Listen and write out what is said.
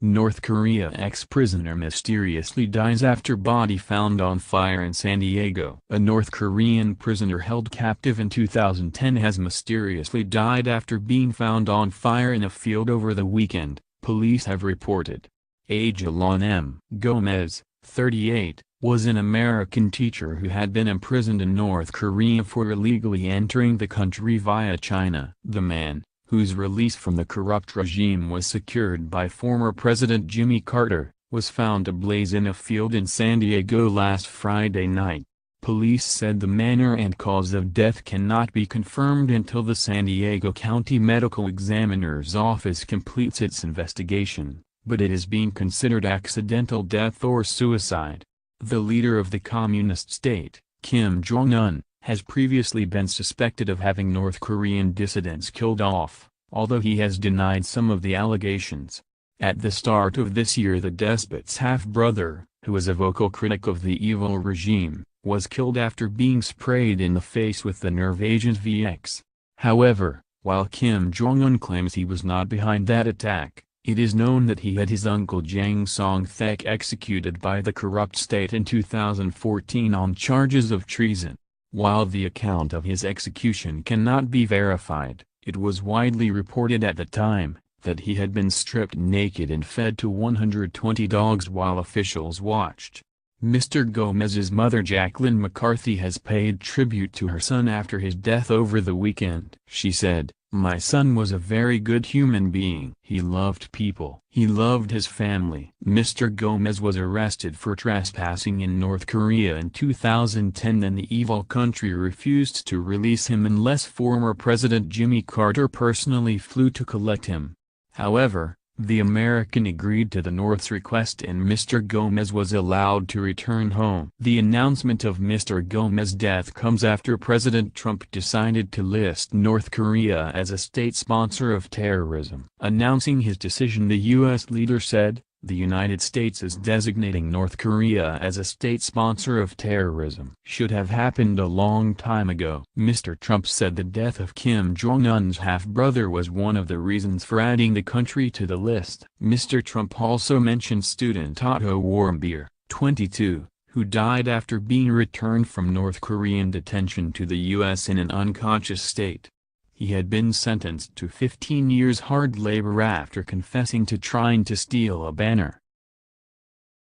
North Korea ex-prisoner mysteriously dies after body found on fire in San Diego. A North Korean prisoner held captive in 2010 has mysteriously died after being found on fire in a field over the weekend, police have reported. Ajalon M. Gomez, 38, was an American teacher who had been imprisoned in North Korea for illegally entering the country via China. The man, whose release from the corrupt regime was secured by former President Jimmy Carter, was found ablaze in a field in San Diego last Friday night. Police said the manner and cause of death cannot be confirmed until the San Diego County Medical Examiner's Office completes its investigation, but it is being considered accidental death or suicide. The leader of the communist state, Kim Jong-un, has previously been suspected of having North Korean dissidents killed off, although he has denied some of the allegations. At the start of this year, the despot's half-brother, who is a vocal critic of the evil regime, was killed after being sprayed in the face with the nerve agent VX. However, while Kim Jong-un claims he was not behind that attack, it is known that he had his uncle Jang Song-thaek executed by the corrupt state in 2014 on charges of treason. While the account of his execution cannot be verified, it was widely reported at the time that he had been stripped naked and fed to 120 dogs while officials watched. Mr. Gomez's mother Jacqueline McCarthy has paid tribute to her son after his death over the weekend. She said, "My son was a very good human being. He loved people. He loved his family." Mr. Gomez was arrested for trespassing in North Korea in 2010 and the evil country refused to release him unless former President Jimmy Carter personally flew to collect him. However, the American agreed to the North's request and Mr. Gomez was allowed to return home. The announcement of Mr. Gomez's death comes after President Trump decided to list North Korea as a state sponsor of terrorism. Announcing his decision, the U.S. leader said, "The United States is designating North Korea as a state sponsor of terrorism. Should have happened a long time ago." Mr. Trump said the death of Kim Jong-un's half-brother was one of the reasons for adding the country to the list. Mr. Trump also mentioned student Otto Warmbier, 22, who died after being returned from North Korean detention to the U.S. in an unconscious state. He had been sentenced to 15 years hard labor after confessing to trying to steal a banner.